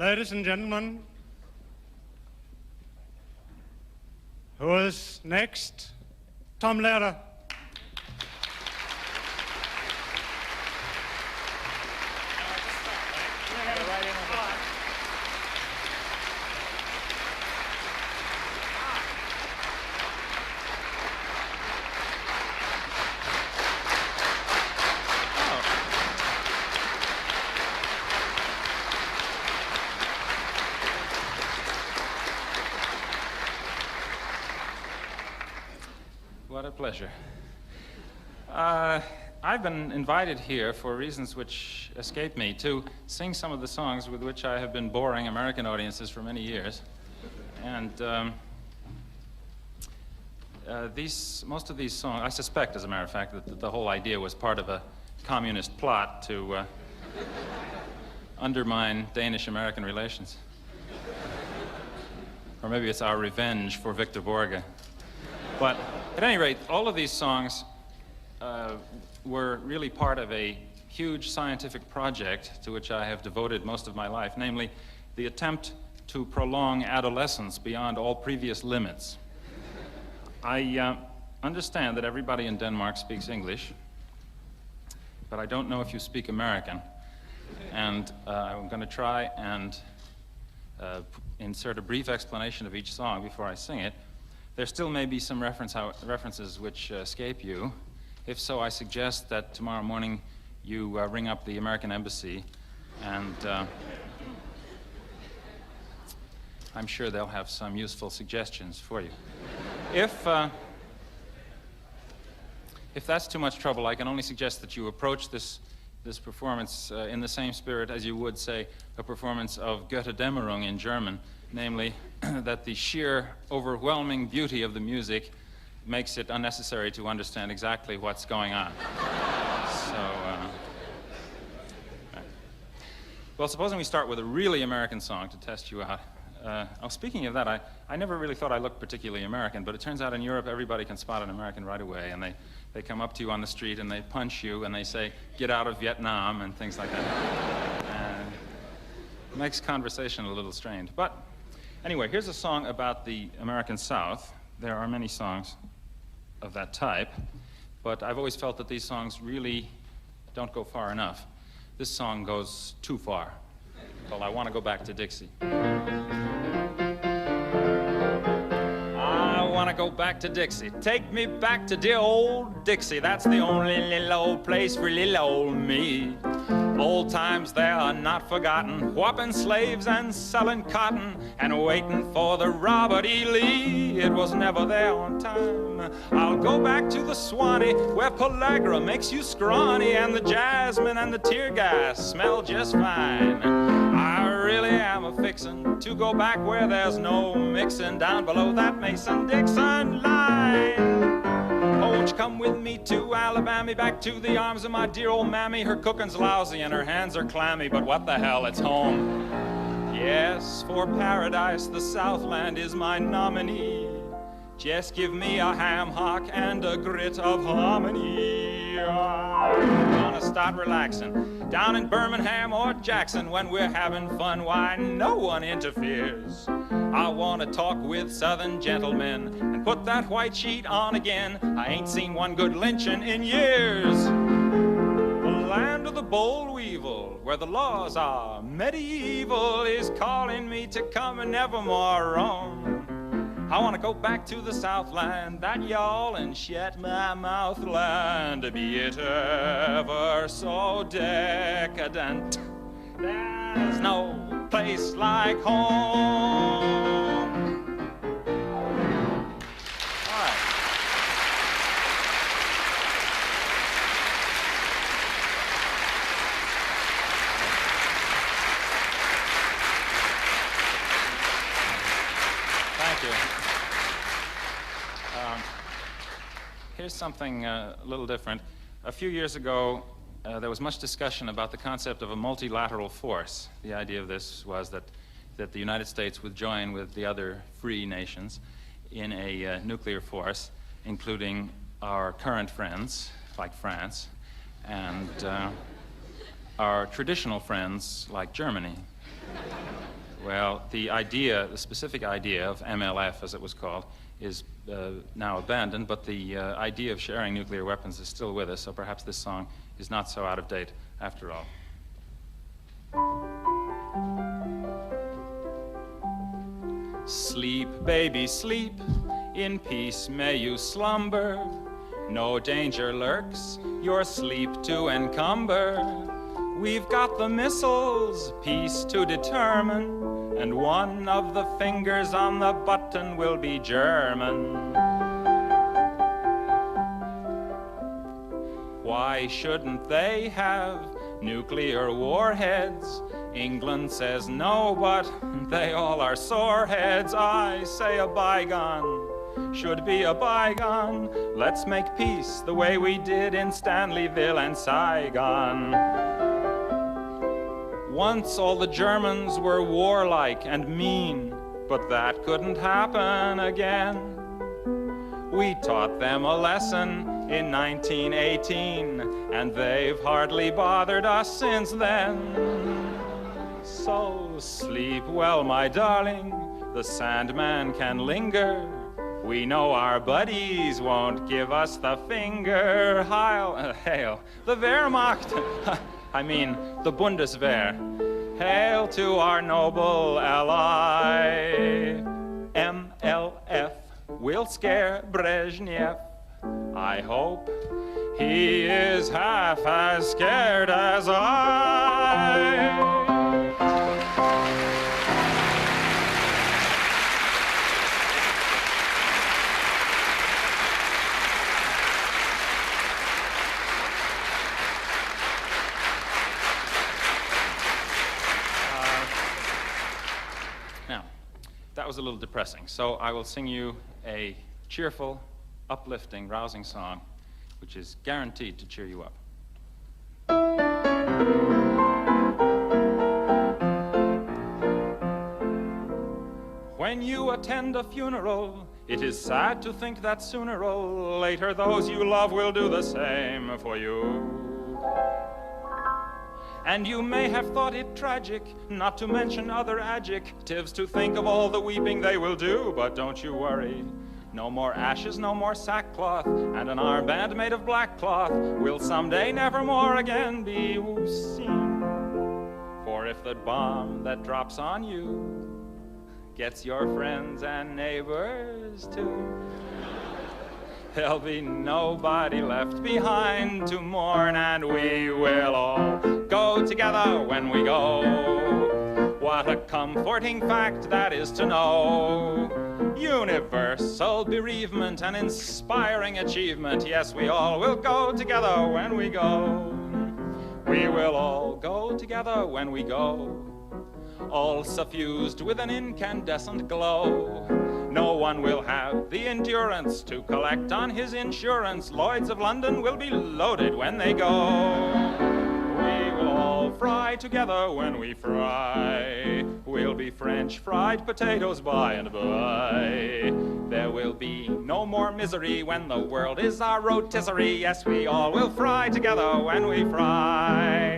Ladies and gentlemen, who is next? Tom Lehrer. What a pleasure. I've been invited here for reasons which escape me to sing some of the songs with which I have been boring American audiences for many years. And most of these songs, I suspect, as a matter of fact, that the whole idea was part of a communist plot to undermine Danish-American relations. Or maybe it's our revenge for Victor Borge. But at any rate, all of these songs were really part of a huge scientific project to which I have devoted most of my life, namely the attempt to prolong adolescence beyond all previous limits. I understand that everybody in Denmark speaks English, but I don't know if you speak American. And I'm going to try and insert a brief explanation of each song before I sing it. There still may be some references which escape you. If so, I suggest that tomorrow morning you ring up the American Embassy, and I'm sure they'll have some useful suggestions for you. If that's too much trouble, I can only suggest that you approach this performance in the same spirit as you would, say, a performance of Götterdämmerung in German, namely that the sheer, overwhelming beauty of the music makes it unnecessary to understand exactly what's going on. Well, supposing we start with a really American song to test you out. Speaking of that, I never really thought I looked particularly American, but it turns out in Europe everybody can spot an American right away, and they come up to you on the street and they punch you and they say, "Get out of Vietnam," and things like that. It makes conversation a little strained. But anyway, here's a song about the American South. There are many songs of that type, but I've always felt that these songs really don't go far enough. This song goes too far. Well, I want to go back to Dixie. I want to go back to Dixie. Take me back to dear old Dixie. That's the only little old place for little old me. Old times there are not forgotten, whopping slaves and selling cotton and waiting for the Robert E. Lee. It was never there on time. I'll go back to the Swanee where pellagra makes you scrawny and the jasmine and the tear gas smell just fine. I really am a-fixin' to go back where there's no mixin' down below that Mason-Dixon line. Won't you come with me to Alabama, back to the arms of my dear old mammy? Her cooking's lousy and her hands are clammy, but what the hell, it's home. Yes, for paradise the Southland is my nominee. Just give me a ham hock and a grit of harmony. I'm gonna start relaxing down in Birmingham or Jackson. When we're having fun, why, no one interferes. I wanna talk with southern gentlemen and put that white sheet on again. I ain't seen one good lynching in years. The land of the bold weevil, where the laws are medieval, is calling me to come and never more roam. I want to go back to the Southland, that yawl and shut my mouth land, be it ever so decadent. There's no place like home. All right. Thank you. Here's something a little different. A few years ago, there was much discussion about the concept of a multilateral force. The idea of this was that the United States would join with the other free nations in a nuclear force, including our current friends, like France, and our traditional friends, like Germany. Well, the specific idea of MLF, as it was called, is now abandoned, but the idea of sharing nuclear weapons is still with us, so perhaps this song is not so out of date after all. Sleep, baby, sleep, in peace may you slumber. No danger lurks, your sleep to encumber. We've got the missiles, peace to determine, and one of the fingers on the button will be German. Why shouldn't they have nuclear warheads? England says no, but they all are soreheads. I say a bygone should be a bygone. Let's make peace the way we did in Stanleyville and Saigon. Once all the Germans were warlike and mean, but that couldn't happen again. We taught them a lesson in 1918, and they've hardly bothered us since then. So sleep well, my darling, the Sandman can linger. We know our buddies won't give us the finger. Hail the Wehrmacht, I mean the Bundeswehr. Hail to our noble ally. MLF will scare Brezhnev. I hope he is half as scared as I. That was a little depressing, so I will sing you a cheerful, uplifting, rousing song, which is guaranteed to cheer you up. When you attend a funeral, it is sad to think that sooner or later those you love will do the same for you. And you may have thought it tragic, not to mention other adjectives, to think of all the weeping they will do, but don't you worry. No more ashes, no more sackcloth, and an armband made of black cloth will someday never more again be seen. For if the bomb that drops on you gets your friends and neighbors too, there'll be nobody left behind to mourn, and we will all go together when we go. What a comforting fact that is to know. Universal bereavement and inspiring achievement. Yes, we all will go together when we go. We will all go together when we go, all suffused with an incandescent glow. No one will have the endurance to collect on his insurance. Lloyds of London will be loaded when they go. We will all fry together when we fry. We'll be French fried potatoes by and by. There will be no more misery when the world is our rotisserie. Yes, we all will fry together when we fry.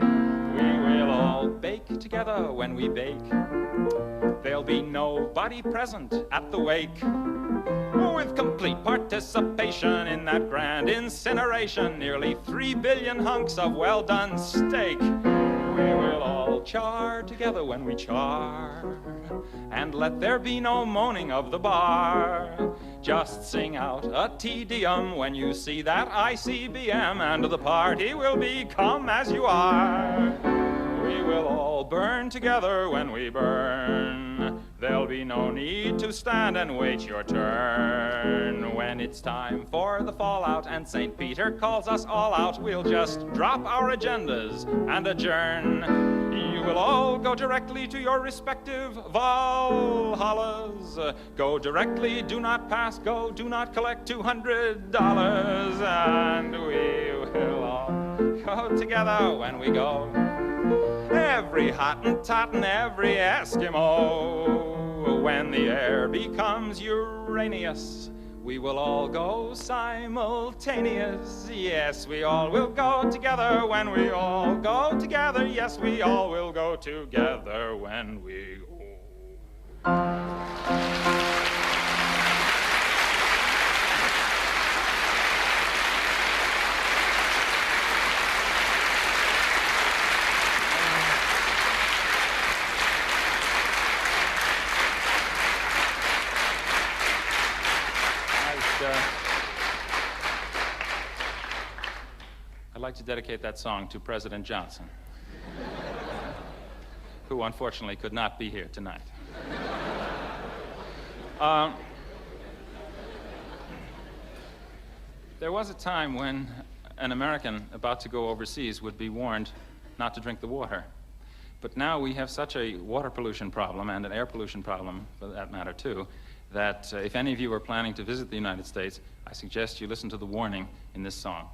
We will all bake together when we bake. There'll be nobody present at the wake. With complete participation in that grand incineration, nearly 3 billion hunks of well-done steak. We will all char together when we char, and let there be no moaning of the bar. Just sing out a Te Deum when you see that ICBM, and the party will be come as you are. We will all burn together when we burn. There'll be no need to stand and wait your turn. When it's time for the fallout and St. Peter calls us all out, we'll just drop our agendas and adjourn. You will all go directly to your respective Valhallas. Go directly, do not pass go, do not collect $200. And we will all go together when we go. Every Hottentot and every Eskimo. When the air becomes Uranus, we will all go simultaneous. Yes, we all will go together when we all go together. Yes, we all will go together when we go. I'd like to dedicate that song to President Johnson, who unfortunately could not be here tonight. There was a time when an American about to go overseas would be warned not to drink the water. But now we have such a water pollution problem, and an air pollution problem, for that matter, too, that if any of you are planning to visit the United States, I suggest you listen to the warning in this song.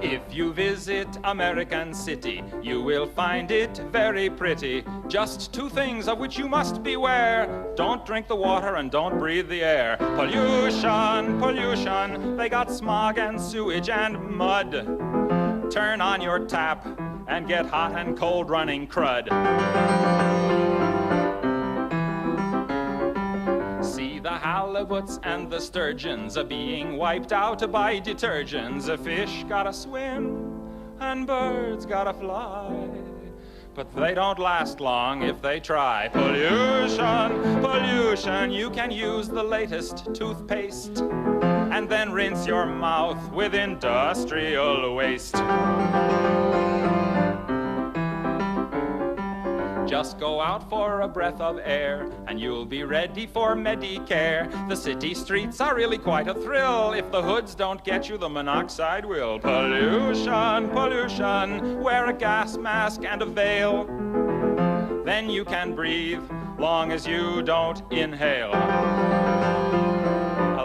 If you visit American City, you will find it very pretty. Just two things of which you must beware. Don't drink the water and don't breathe the air. Pollution, pollution, they got smog and sewage and mud. Turn on your tap and get hot and cold running crud. See the halibuts and the sturgeons are being wiped out by detergents. A fish gotta swim and birds gotta fly, but they don't last long if they try. Pollution, pollution, you can use the latest toothpaste and then rinse your mouth with industrial waste. Just go out for a breath of air and you'll be ready for Medicare. The city streets are really quite a thrill. If the hoods don't get you, the monoxide will. Pollution, pollution, wear a gas mask and a veil. Then you can breathe, long as you don't inhale.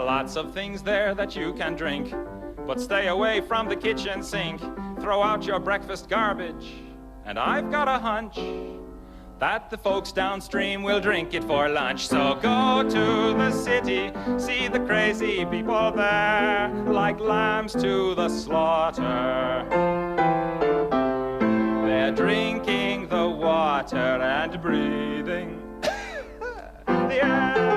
Lots of things there that you can drink, but stay away from the kitchen sink. Throw out your breakfast garbage, and I've got a hunch that the folks downstream will drink it for lunch. So go to the city, see the crazy people there, like lambs to the slaughter. They're drinking the water and breathing the air.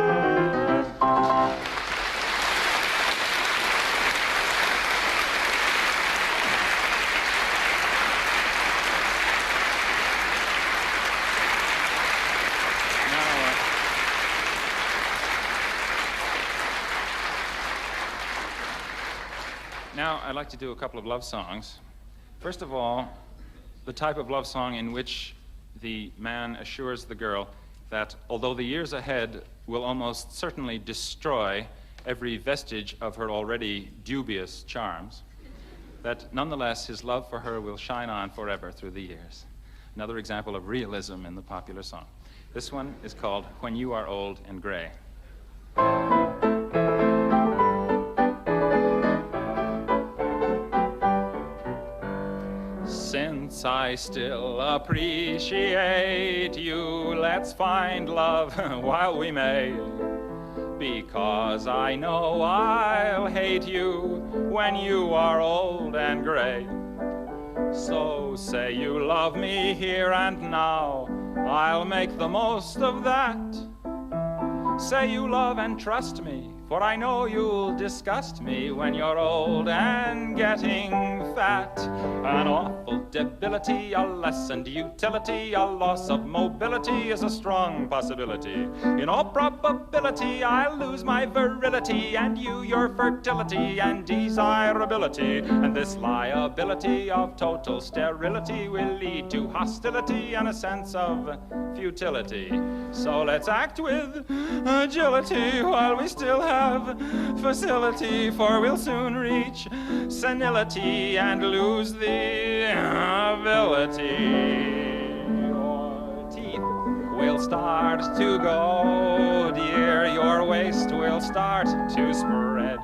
Now, I'd like to do a couple of love songs. First of all, the type of love song in which the man assures the girl that although the years ahead will almost certainly destroy every vestige of her already dubious charms, that nonetheless his love for her will shine on forever through the years. Another example of realism in the popular song. This one is called When You Are Old and Gray. Since I still appreciate you, let's find love while we may. Because I know I'll hate you when you are old and gray. So say you love me here and now, I'll make the most of that. Say you love and trust me, for I know you'll disgust me when you're old and getting fat. An awful debility, a lessened utility, a loss of mobility is a strong possibility. In all probability, I'll lose my virility, and you your fertility and desirability. And this liability of total sterility will lead to hostility and a sense of futility. So let's act with agility while we still have facility, for we'll soon reach senility and lose the ability. Your teeth will start to go, dear, your waist will start to spread.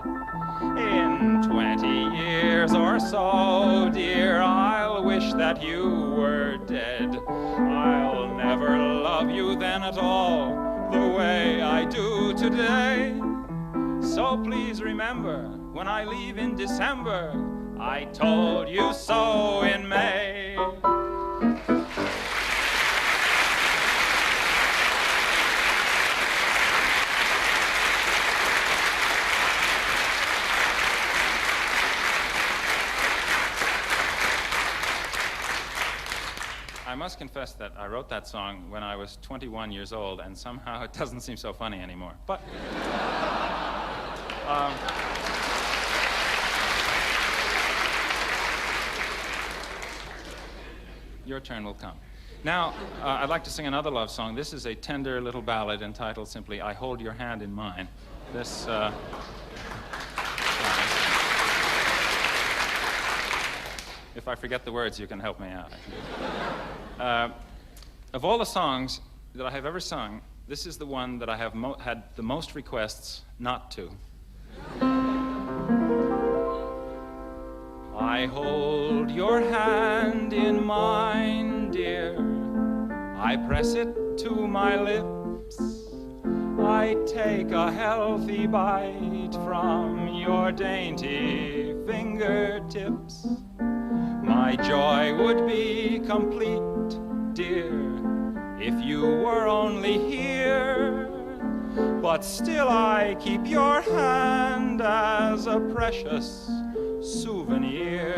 In 20 years or so, dear, I'll wish that you were dead. I'll never love you then at all the way I do today. So please remember, when I leave in December, I told you so in May. I must confess that I wrote that song when I was 21 years old, and somehow it doesn't seem so funny anymore. But your turn will come. Now, I'd like to sing another love song. This is a tender little ballad entitled simply, I Hold Your Hand in Mine. This, if I forget the words, you can help me out. Of all the songs that I have ever sung, this is the one that I have had the most requests not to. I hold your hand in mine, dear. I press it to my lips. I take a healthy bite from your dainty fingertips. My joy would be complete, dear, if you were only here. But still I keep your hand as a precious souvenir.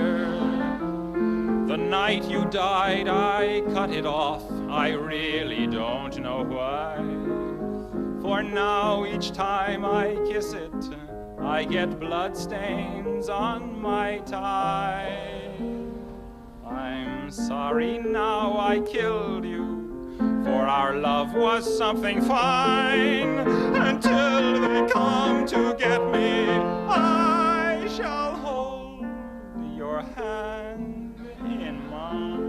The night you died, I cut it off. I really don't know why. For now, each time I kiss it, I get bloodstains on my tie. I'm sorry now I killed you, for our love was something fine. Until they come to get me, I shall hold your hand in mine.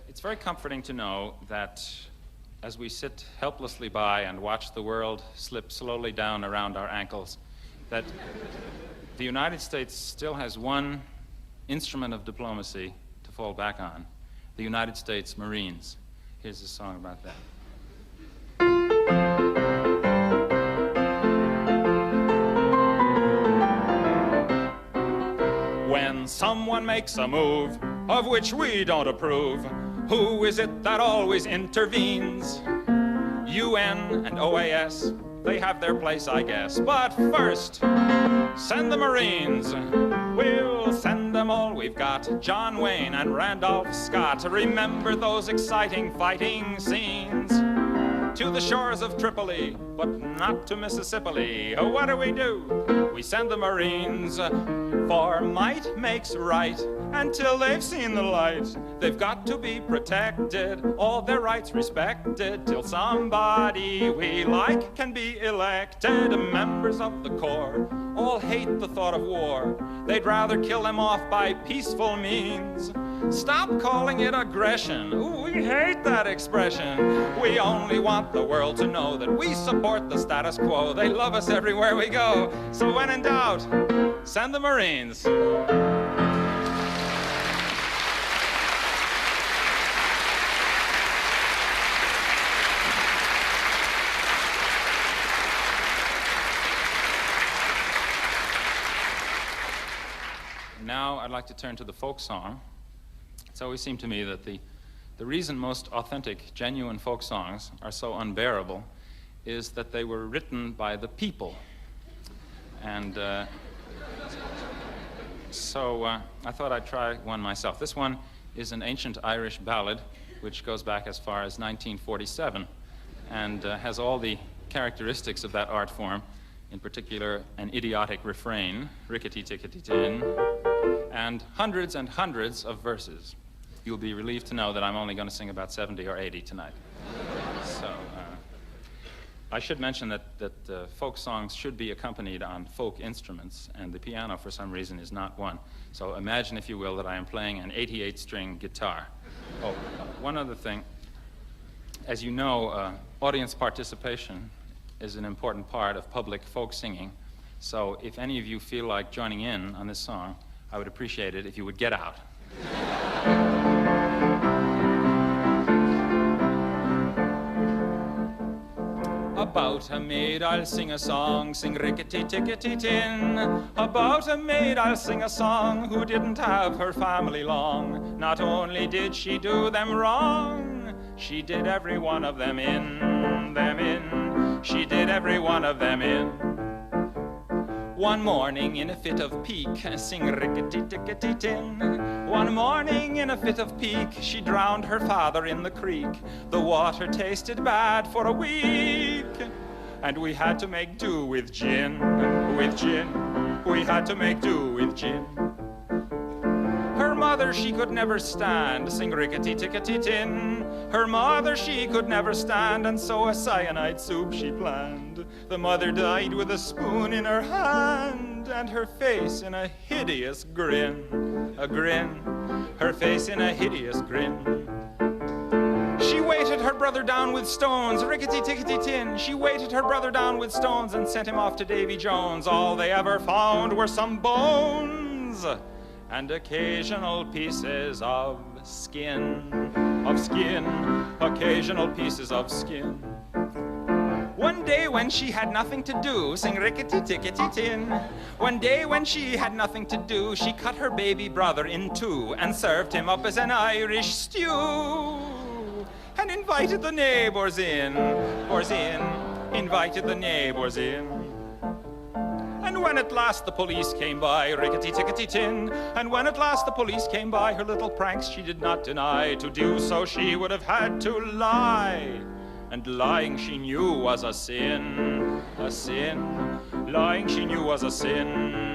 It's very comforting to know that as we sit helplessly by and watch the world slip slowly down around our ankles, that the United States still has one instrument of diplomacy to fall back on, the United States Marines. Here's a song about that. When someone makes a move of which we don't approve, who is it that always intervenes? UN and OAS, they have their place, I guess. But first, send the Marines. We'll send them all we've got. John Wayne and Randolph Scott. Remember those exciting fighting scenes? To the shores of Tripoli, but not to Mississippi. What do? We send the Marines, for might makes right. Until they've seen the light, they've got to be protected, all their rights respected, till somebody we like can be elected. Members of the Corps all hate the thought of war. They'd rather kill them off by peaceful means. Stop calling it aggression. Ooh, we hate that expression. We only want the world to know that we support the status quo. They love us everywhere we go. So when in doubt, send the Marines. Now I'd like to turn to the folk song. It's always seemed to me that the reason most authentic, genuine folk songs are so unbearable is that they were written by the people. And so I thought I'd try one myself. This one is an ancient Irish ballad which goes back as far as 1947 and has all the characteristics of that art form, in particular an idiotic refrain, rickety-tickety-tin, and hundreds of verses. You'll be relieved to know that I'm only going to sing about 70 or 80 tonight. So I should mention that folk songs should be accompanied on folk instruments, and the piano, for some reason, is not one. So imagine, if you will, that I am playing an 88-string guitar. Oh, one other thing. As you know, audience participation is an important part of public folk singing. So if any of you feel like joining in on this song, I would appreciate it if you would get out. About a maid I'll sing a song, sing rickety-tickety-tin. About a maid I'll sing a song who didn't have her family long. Not only did she do them wrong, she did every one of them in. She did every one of them in. One morning in a fit of pique, sing rickety-tickety-tin. One morning in a fit of pique, she drowned her father in the creek. The water tasted bad for a week, and we had to make do with gin, We had to make do with gin. Her mother she could never stand, sing rickety-tickety-tin. Her mother she could never stand, and so a cyanide soup she planned. The mother died with a spoon in her hand, and her face in a hideous grin. A grin, her face in a hideous grin. She weighted her brother down with stones, rickety-tickety-tin. She weighted her brother down with stones and sent him off to Davy Jones. All they ever found were some bones and occasional pieces of skin, occasional pieces of skin. One day when she had nothing to do, sing rickety-tickety-tin. One day when she had nothing to do, she cut her baby brother in two and served him up as an Irish stew. And invited the neighbors in, invited the neighbors in. And when at last the police came by, rickety-tickety-tin, and when at last the police came by, her little pranks she did not deny. To do so she would have had to lie, and lying she knew was a sin, lying she knew was a sin.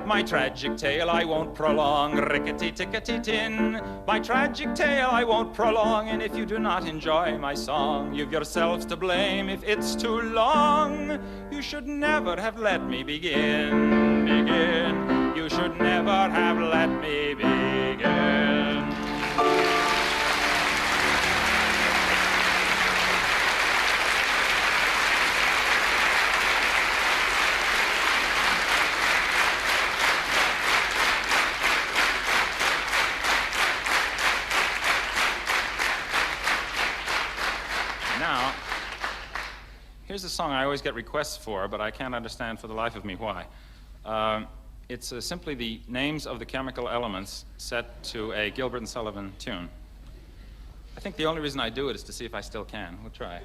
My tragic tale I won't prolong, rickety-tickety-tin. My tragic tale I won't prolong, and if you do not enjoy my song, you've yourselves to blame if it's too long. You should never have let me begin. You should never have let me begin. Now, here's a song I always get requests for, but I can't understand for the life of me why. It's simply the names of the chemical elements set to a Gilbert and Sullivan tune. I think the only reason I do it is to see if I still can. We'll try.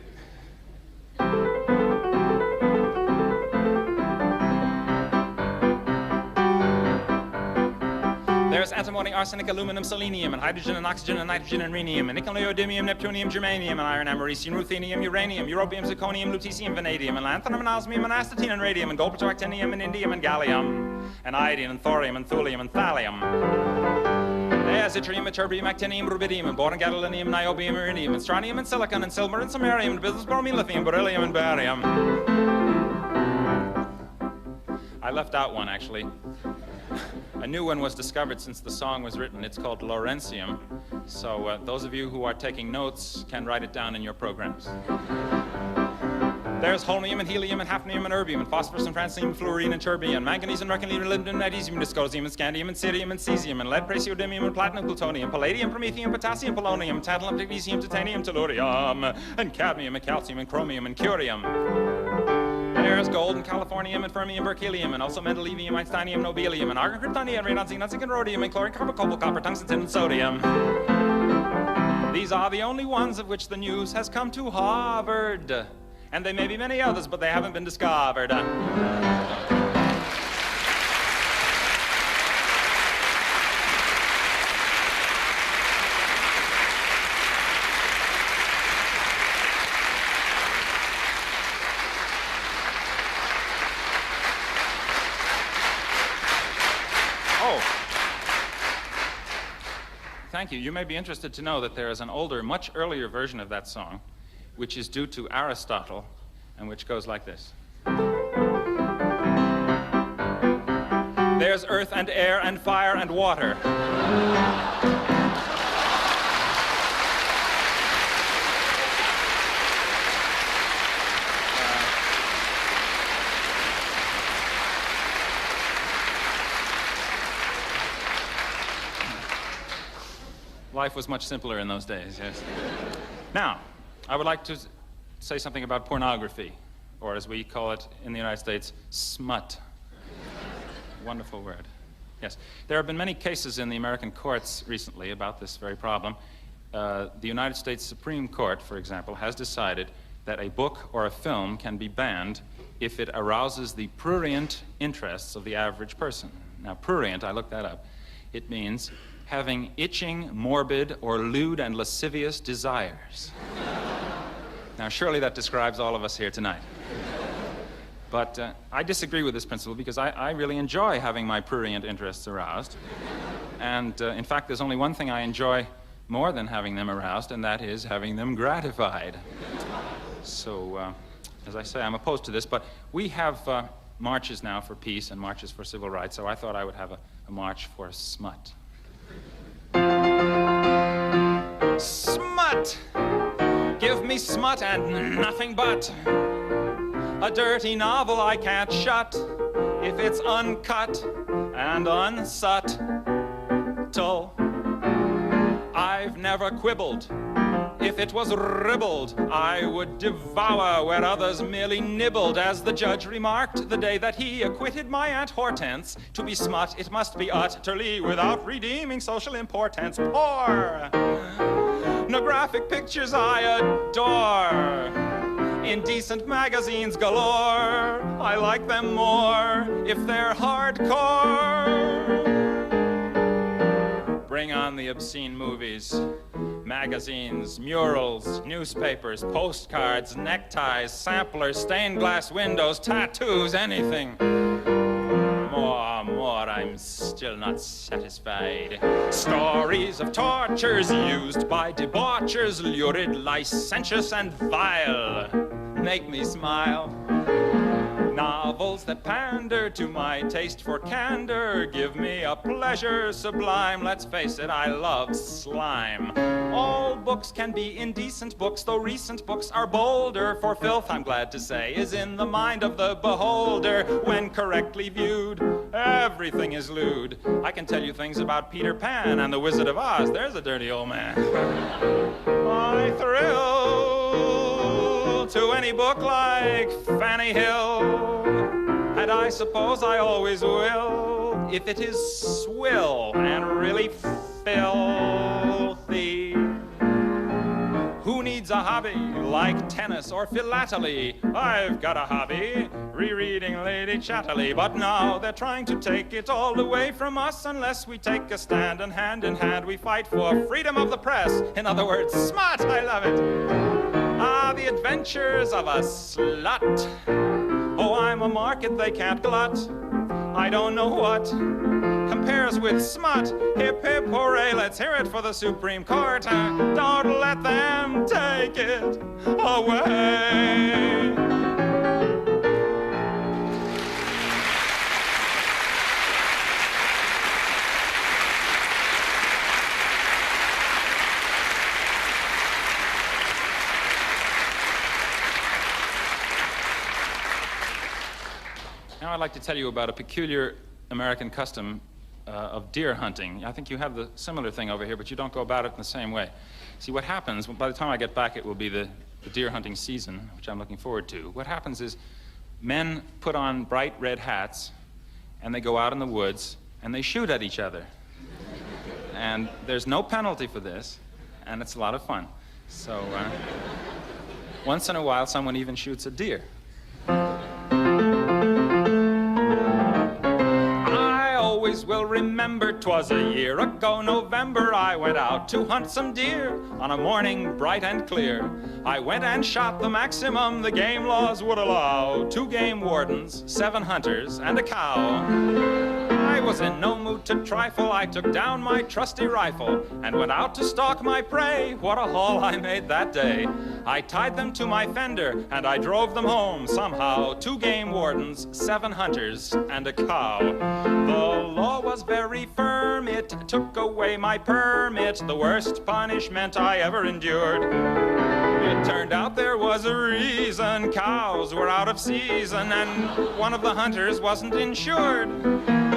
There's antimony, arsenic, aluminum, selenium, and hydrogen, and oxygen, and nitrogen, and rhenium, and nickel, neodymium, neptunium, germanium, and iron, americium, ruthenium, uranium, europium, zirconium, lutetium, vanadium, and lanthanum, and osmium, and astatine, and radium, and gold, actinium, and indium, and gallium, and iodine, and thorium, and thulium, and thallium. There's yttrium, ytterbium, actinium, rubidium, and boron, gadolinium, niobium, iridium, and strontium, and silicon, and silver, and samarium, and bismuth, bromine, lithium, beryllium, and barium. I left out one, actually. A new one was discovered since the song was written. It's called Lawrencium. So those of you who are taking notes can write it down in your programs. There's holmium and helium and hafnium and erbium and phosphorus and francium and fluorine and terbium, manganese and mercury and molybdenum and magnesium, dysprosium and scandium and cerium and cesium and lead, praseodymium and platinum, plutonium, palladium, promethium, potassium, polonium, tantalum, magnesium, titanium, tellurium, and cadmium and calcium and chromium and curium. There's gold and californium and fermium, berkelium, and also mendelevium, einsteinium, nobelium, and argon, kryptonium, radon, xenon, zinc, and rhodium, and chlorine, carbon, cobalt, copper, tungsten, tin, and sodium. These are the only ones of which the news has come to Harvard. And there may be many others, but they haven't been discovered. Thank you. You may be interested to know that there is an older, much earlier version of that song, which is due to Aristotle, and which goes like this. There's earth and air and fire and water. Life was much simpler in those days, yes. Now, I would like to say something about pornography, or as we call it in the United States, smut. Wonderful word. Yes. There have been many cases in the American courts recently about this very problem. The United States Supreme Court, for example, has decided that a book or a film can be banned if it arouses the prurient interests of the average person. Now, prurient, I looked that up. It means having itching, morbid, or lewd and lascivious desires. Now, surely that describes all of us here tonight. But I disagree with this principle because I really enjoy having my prurient interests aroused. And in fact, there's only one thing I enjoy more than having them aroused, and that is having them gratified. So, as I say, I'm opposed to this, but we have marches now for peace and marches for civil rights, so I thought I would have a march for smut. Smut! Give me smut and nothing but a dirty novel I can't shut if it's uncut and unsubtle. I've never quibbled. If it was ribbled, I would devour where others merely nibbled. As the judge remarked the day that he acquitted my Aunt Hortense, to be smut, it must be utterly without redeeming social importance. Poor! No graphic pictures I adore. Indecent magazines galore. I like them more if they're hardcore. Bring on the obscene movies, magazines, murals, newspapers, postcards, neckties, samplers, stained glass windows, tattoos, anything. More, I'm still not satisfied. Stories of tortures used by debauchers, lurid, licentious, and vile, make me smile. Novels that pander to my taste for candor give me a pleasure sublime. Let's face it, I love slime. All books can be indecent books, though recent books are bolder. For filth, I'm glad to say, is in the mind of the beholder. When correctly viewed, everything is lewd. I can tell you things about Peter Pan and the Wizard of Oz. There's a dirty old man. I thrill to any book like Fanny Hill, and I suppose I always will, if it is swill and really filthy. Who needs a hobby like tennis or philately? I've got a hobby, rereading Lady Chatterley. But now they're trying to take it all away from us unless we take a stand, and hand in hand we fight for freedom of the press. In other words, smut, I love it. Ah, the adventures of a slut. Oh, I'm a market they can't glut. I don't know what compares with smut. Hip, hip, hooray, let's hear it for the Supreme Court. Don't let them take it away. Now I'd like to tell you about a peculiar American custom of deer hunting. I think you have the similar thing over here, but you don't go about it in the same way. See, what happens, by the time I get back, it will be the deer hunting season, which I'm looking forward to. What happens is men put on bright red hats, and they go out in the woods, and they shoot at each other. And there's no penalty for this, and it's a lot of fun. So once in a while, someone even shoots a deer. Will remember 'twas a year ago November, I went out to hunt some deer on a morning bright and clear. I went and shot the maximum the game laws would allow. 2 game wardens, 7 hunters, and a cow. I was in no mood to trifle. I took down my trusty rifle and went out to stalk my prey. What a haul I made that day. I tied them to my fender and I drove them home somehow. 2 game wardens, 7 hunters, and a cow. The law was very firm. It took away my permit, the worst punishment I ever endured. It turned out there was a reason. Cows were out of season and one of the hunters wasn't insured.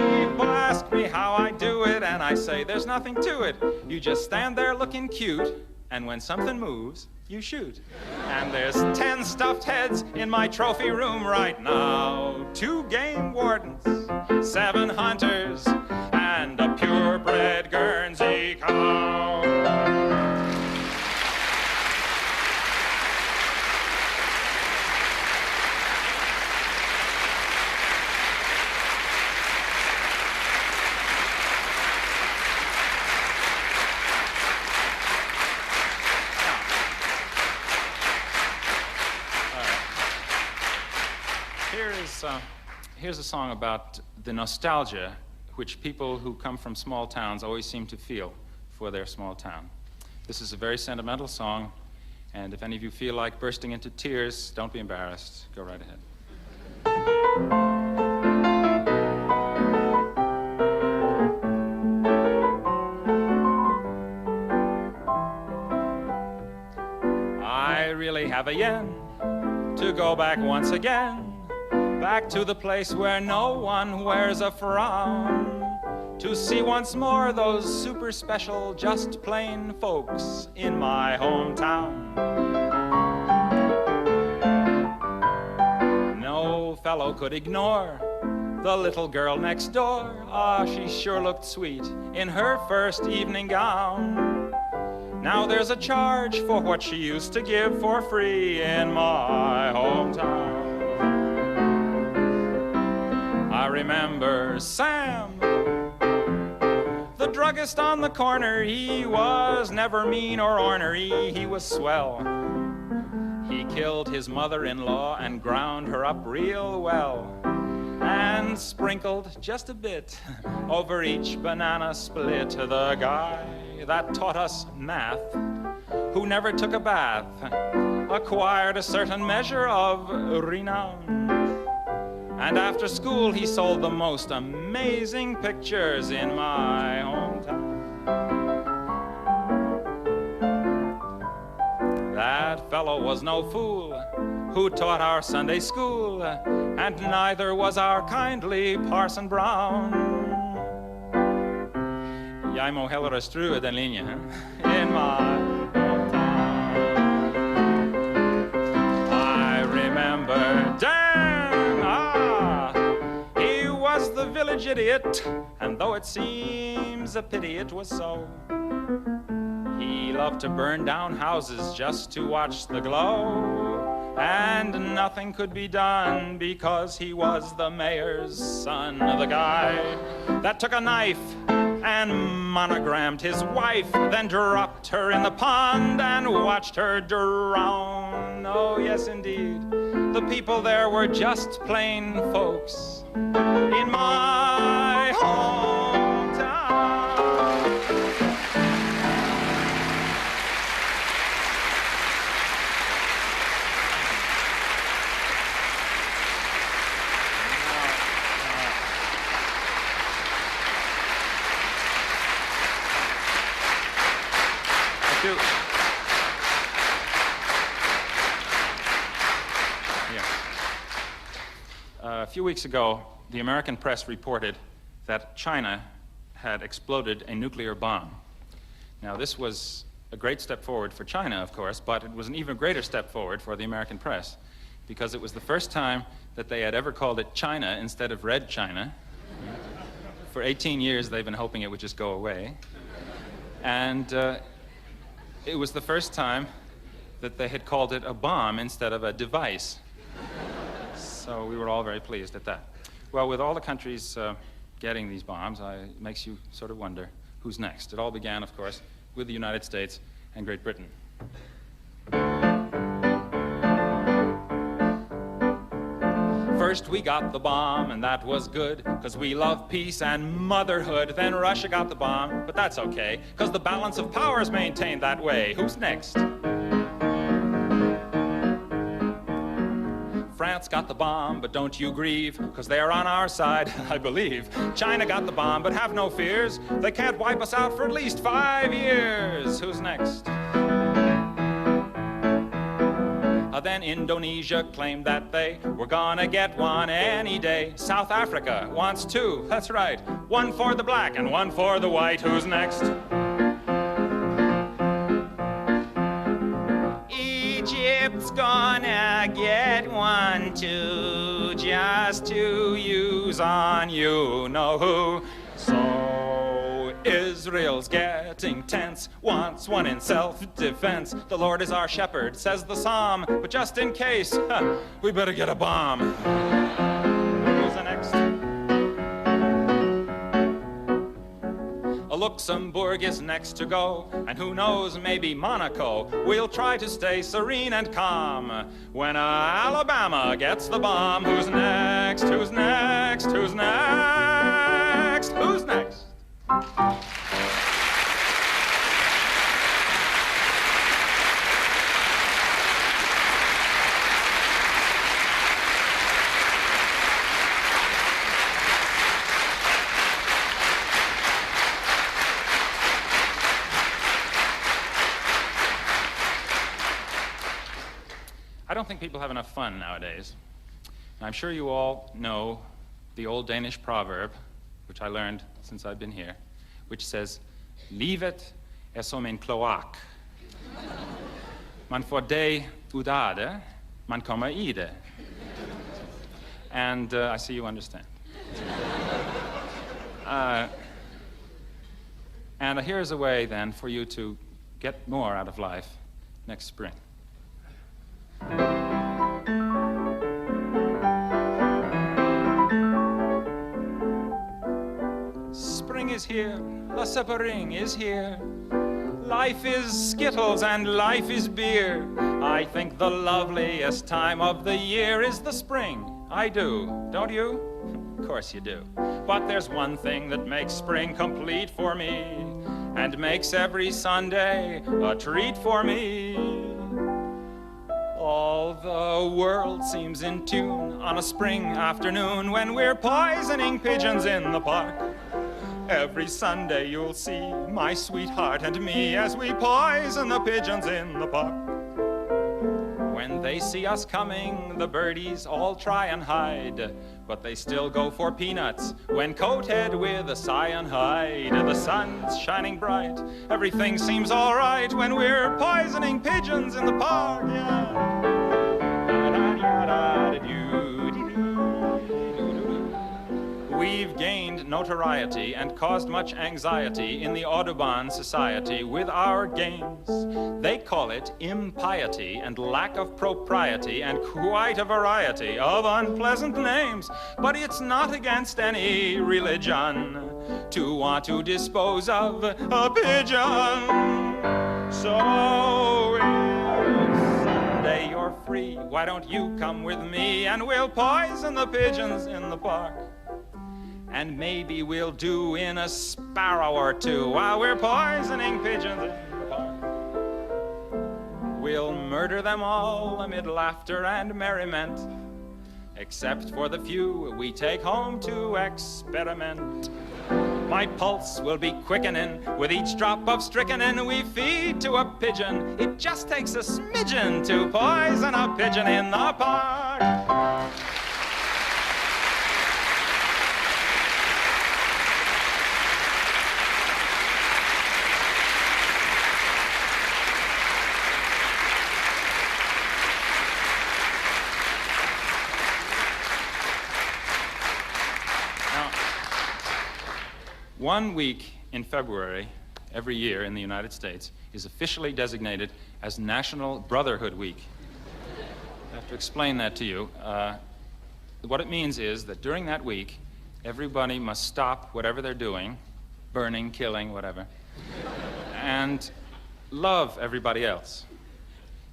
People asked me how I do it, and I say, there's nothing to it. You just stand there looking cute, and when something moves, you shoot. And there's 10 stuffed heads in my trophy room right now. 2 game wardens, 7 hunters, and a purebred Guernsey cow. Here's a song about the nostalgia which people who come from small towns always seem to feel for their small town. This is a very sentimental song, and if any of you feel like bursting into tears, don't be embarrassed. Go right ahead. I really have a yen to go back once again, back to the place where no one wears a frown, to see once more those super special, just plain folks in my hometown. No fellow could ignore the little girl next door. Ah, she sure looked sweet in her first evening gown. Now there's a charge for what she used to give for free in my hometown. I remember Sam, the druggist on the corner. He was never mean or ornery, he was swell. He killed his mother-in-law and ground her up real well, and sprinkled just a bit over each banana split. The guy that taught us math, who never took a bath, acquired a certain measure of renown. And after school, he sold the most amazing pictures in my hometown. That fellow was no fool who taught our Sunday school, and neither was our kindly Parson Brown. Jeg må hellere strue den linje in my hometown. I remember Dan, he was the village idiot, and though it seems a pity it was so, he loved to burn down houses just to watch the glow, and nothing could be done because he was the mayor's son. The guy that took a knife and monogrammed his wife, then dropped her in the pond and watched her drown. Oh, yes, indeed, the people there were just plain folks in my hometown. A few weeks ago, the American press reported that China had exploded a nuclear bomb. Now, this was a great step forward for China, of course, but it was an even greater step forward for the American press, because it was the first time that they had ever called it China instead of Red China. For 18 years, they've been hoping it would just go away. And it was the first time that they had called it a bomb instead of a device. So we were all very pleased at that. Well, with all the countries getting these bombs, it makes you sort of wonder who's next. It all began, of course, with the United States and Great Britain. First we got the bomb, and that was good, 'cause we love peace and motherhood. Then Russia got the bomb, but that's okay, 'cause the balance of power is maintained that way. Who's next? France got the bomb, but don't you grieve, 'cause they're on our side, I believe. China got the bomb, but have no fears. They can't wipe us out for at least 5 years. Who's next? Then Indonesia claimed that they were gonna get one any day. South Africa wants two, that's right. One for the black and one for the white. Who's next? Egypt's gonna get one too, just to use on you know who. So Israel's getting tense, wants one in self-defense. The Lord is our shepherd, says the psalm, but just in case, we better get a bomb. Who's the next? Luxembourg is next to go, and who knows, maybe Monaco. We'll try to stay serene and calm when Alabama gets the bomb. Who's next? Who's next? Who's next? Who's next? I don't think people have enough fun nowadays. I'm sure you all know the old Danish proverb, which I learned since I've been here, which says, livet er som en kloak. Man får det ud af det, man kommer i det. And I see you understand. And here's a way then for you to get more out of life next spring. Spring is here, the spring is here. Life is skittles and life is beer. I think the loveliest time of the year is the spring. I do, don't you? Of course you do. But there's one thing that makes spring complete for me, and makes every Sunday a treat for me. All the world seems in tune on a spring afternoon when we're poisoning pigeons in the park. Every Sunday you'll see my sweetheart and me as we poison the pigeons in the park. When they see us coming, the birdies all try and hide, but they still go for peanuts when coated with a cyanide. The sun's shining bright, everything seems all right when we're poisoning pigeons in the park. Yeah. We've gained notoriety and caused much anxiety in the Audubon Society with our games. They call it impiety and lack of propriety and quite a variety of unpleasant names. But it's not against any religion to want to dispose of a pigeon. So if Sunday you're free, why don't you come with me and we'll poison the pigeons in the park? And maybe we'll do in a sparrow or two while we're poisoning pigeons in the park. We'll murder them all amid laughter and merriment, except for the few we take home to experiment. My pulse will be quickening with each drop of strychnine we feed to a pigeon. It just takes a smidgen to poison a pigeon in the park. One week in February every year in the United States is officially designated as National Brotherhood Week. I have to explain that to you. What it means is that during that week, everybody must stop whatever they're doing, burning, killing, whatever, and love everybody else.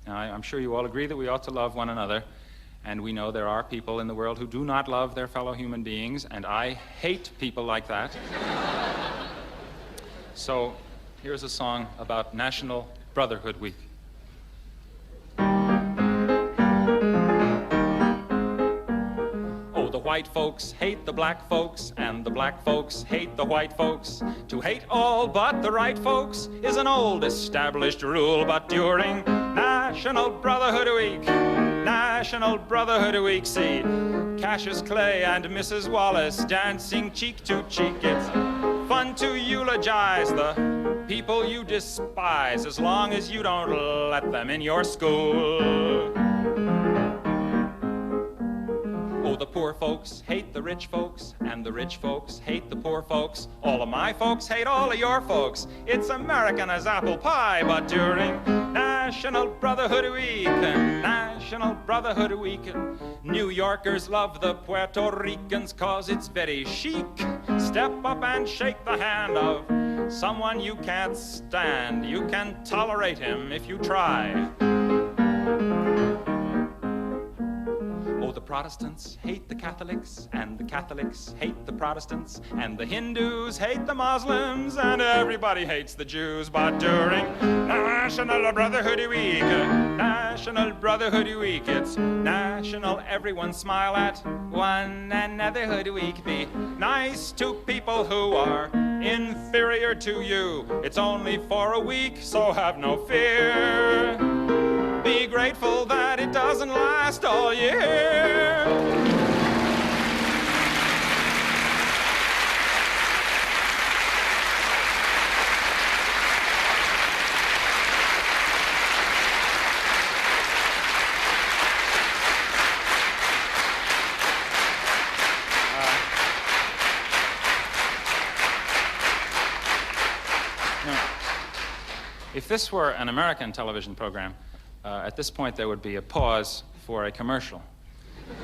Now, I'm sure you all agree that we ought to love one another, and we know there are people in the world who do not love their fellow human beings, and I hate people like that. So here's a song about National Brotherhood Week. Oh, the white folks hate the black folks, and the black folks hate the white folks. To hate all but the right folks is an old established rule, but during National Brotherhood Week, National Brotherhood Week. See Cassius Clay and Mrs. Wallace dancing cheek to cheek. It's fun to eulogize the people you despise, as long as you don't let them in your school. Oh, the poor folks hate the rich folks, and the rich folks hate the poor folks. All of my folks hate all of your folks. It's American as apple pie. But during National Brotherhood Week, National Brotherhood Week, New Yorkers love the Puerto Ricans 'cause it's very chic. Step up and shake the hand of someone you can't stand. You can tolerate him if you try. Oh, the Protestants hate the Catholics, and the Catholics hate the Protestants, and the Hindus hate the Muslims, and everybody hates the Jews. But during National Brotherhood Week, National Brotherhood Week, it's national everyone smile at one another hood week. Be nice to people who are inferior to you. It's only for a week, so have no fear. Be grateful that it doesn't last all year. If this were an American television program, at this point there would be a pause for a commercial.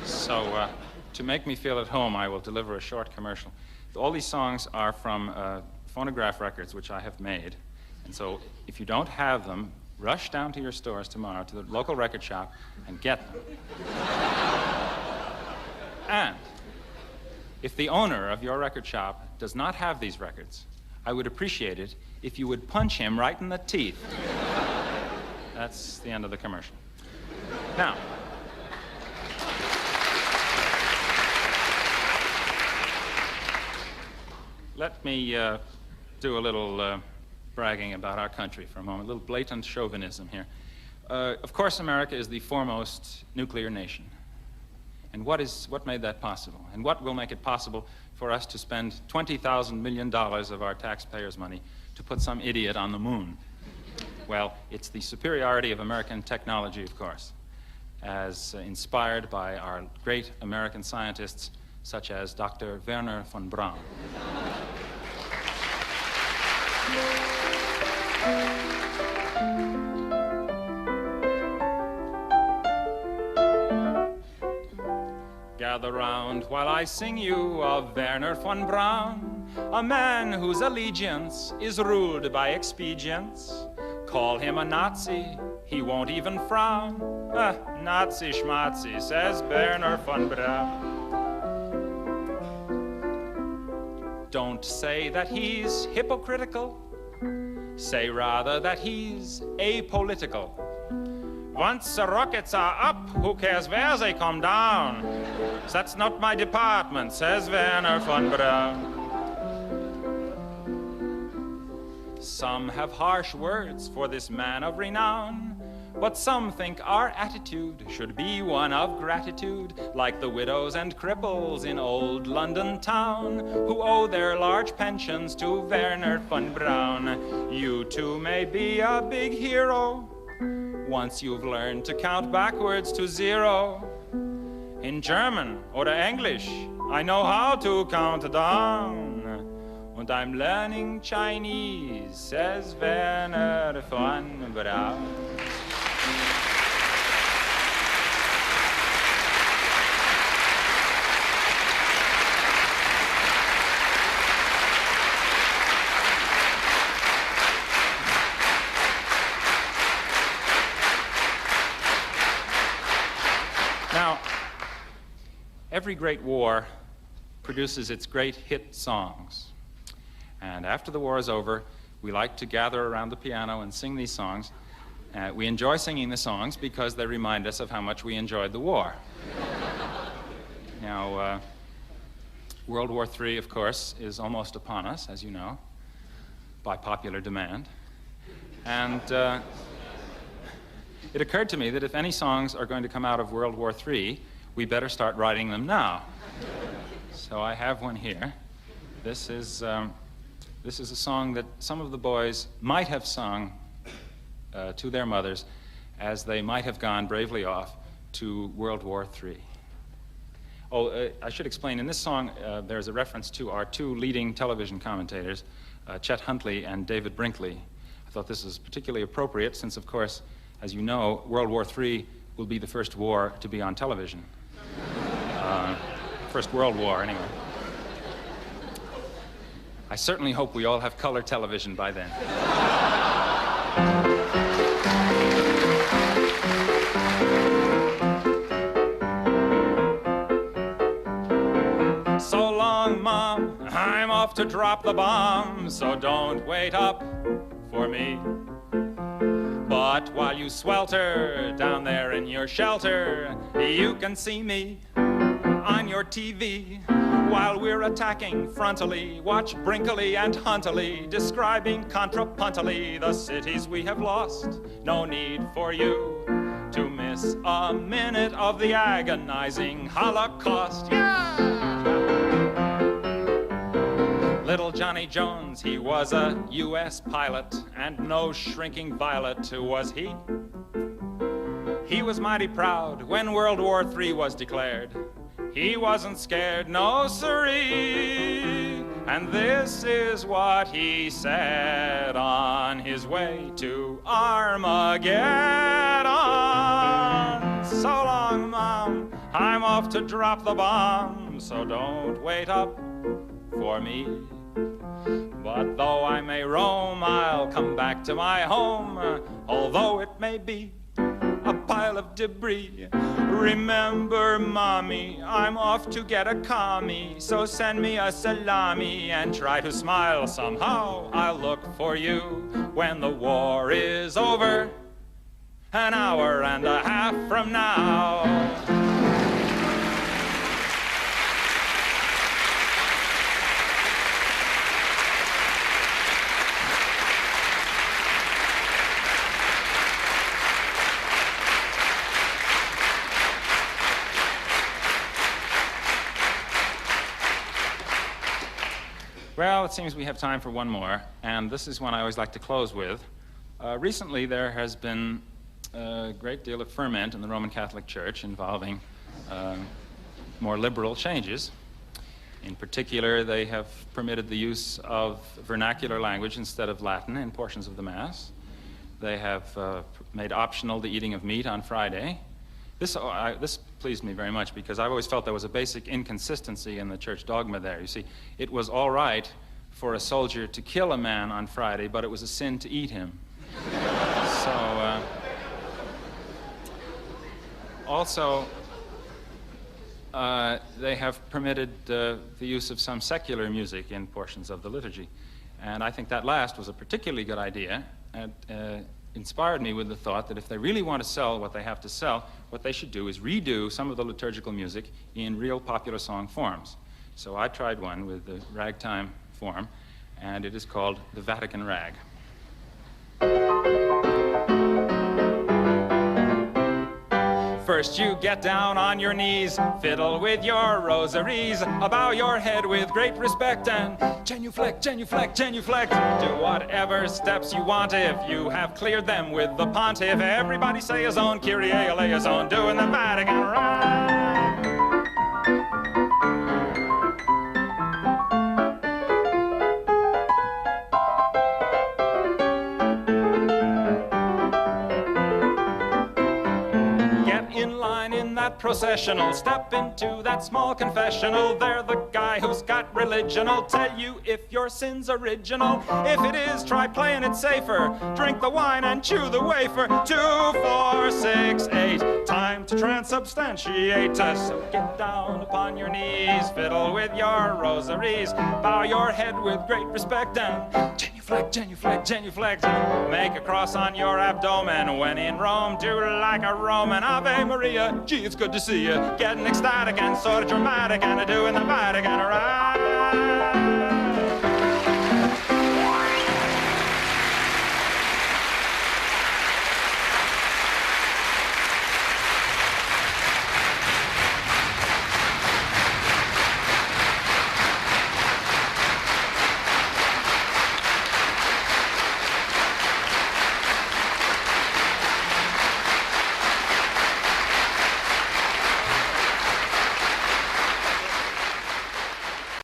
So to make me feel at home, I will deliver a short commercial. All these songs are from phonograph records which I have made. And so if you don't have them, rush down to your stores tomorrow, to the local record shop, and get them. And if the owner of your record shop does not have these records, I would appreciate it if you would punch him right in the teeth. That's the end of the commercial. Now, let me do a little bragging about our country for a moment, a little blatant chauvinism here. Of course, America is the foremost nuclear nation. And what made that possible? And what will make it possible for us to spend $20,000 million of our taxpayers' money to put some idiot on the moon? Well, it's the superiority of American technology, of course, as inspired by our great American scientists such as Dr. Wernher von Braun. Gather round while I sing you of Wernher von Braun, a man whose allegiance is ruled by expedience. Call him a Nazi, he won't even frown. Nazi schmatzi, says Wernher von Braun. Don't say that he's hypocritical, say rather that he's apolitical. Once the rockets are up, who cares where they come down? That's not my department, says Wernher von Braun. Some have harsh words for this man of renown, but some think our attitude should be one of gratitude, like the widows and cripples in old London town, who owe their large pensions to Wernher von Braun. You too may be a big hero, once you've learned to count backwards to 0. In German or English, I know how to count down. And I'm learning Chinese, says Wernher von Braun. Now, every great war produces its great hit songs. And after the war is over, we like to gather around the piano and sing these songs. We enjoy singing the songs because they remind us of how much we enjoyed the war. Now, World War III, of course, is almost upon us, as you know, by popular demand. And it occurred to me that if any songs are going to come out of World War III, we better start writing them now. So I have one here. This is a song that some of the boys might have sung to their mothers as they might have gone bravely off to World War III. Oh, I should explain, in this song there's a reference to our two leading television commentators, Chet Huntley and David Brinkley. I thought this was particularly appropriate since, of course, as you know, World War III will be the first war to be on television. First World War, anyway. I certainly hope we all have color television by then. So long, Mom, I'm off to drop the bomb, so don't wait up for me. But while you swelter down there in your shelter, you can see me on your TV. While we're attacking frontally, watch Brinkley and Huntley describing contrapuntally the cities we have lost. No need for you to miss a minute of the agonizing Holocaust. Yeah! Little Johnny Jones, he was a U.S. pilot, and no shrinking violet was he. He was mighty proud when World War III was declared. He wasn't scared, no siree. And this is what he said on his way to Armageddon. So long, Mom, I'm off to drop the bomb, so don't wait up for me. But though I may roam, I'll come back to my home, although it may be a pile of debris. Remember, Mommy, I'm off to get a commie, so send me a salami and try to smile somehow. I'll look for you when the war is over, an hour and a half from now. Well, it seems we have time for one more, and this is one I always like to close with. Recently, there has been a great deal of ferment in the Roman Catholic Church involving more liberal changes. In particular, they have permitted the use of vernacular language instead of Latin in portions of the Mass. They have made optional the eating of meat on Friday. This pleased me very much because I've always felt there was a basic inconsistency in the church dogma there. You see, it was all right for a soldier to kill a man on Friday, but it was a sin to eat him. Also, they have permitted the use of some secular music in portions of the liturgy. And I think that last was a particularly good idea, and inspired me with the thought that if they really want to sell what they have to sell, what they should do is redo some of the liturgical music in real popular song forms. So I tried one with the ragtime form, and it is called the Vatican Rag. First you get down on your knees, fiddle with your rosaries, bow your head with great respect and genuflect, genuflect, genuflect. Do whatever steps you want if you have cleared them with the pontiff. Everybody say his own, Kyrie eleison, doing the Vatican Rag. Processional, step into that small confessional. They're the guy who's got religion'll tell you if your sin's original. If it is, try playing it safer. Drink the wine and chew the wafer. 2, 4, 6, 8. Time to transubstantiate us. So get down upon your knees, fiddle with your rosaries, bow your head with great respect and genuflect, genuflect, genuflect. Make a cross on your abdomen. When in Rome, do like a Roman. Ave Maria, gee, it's good to see you. Getting ecstatic and sort of dramatic and doing the Vatican Rag.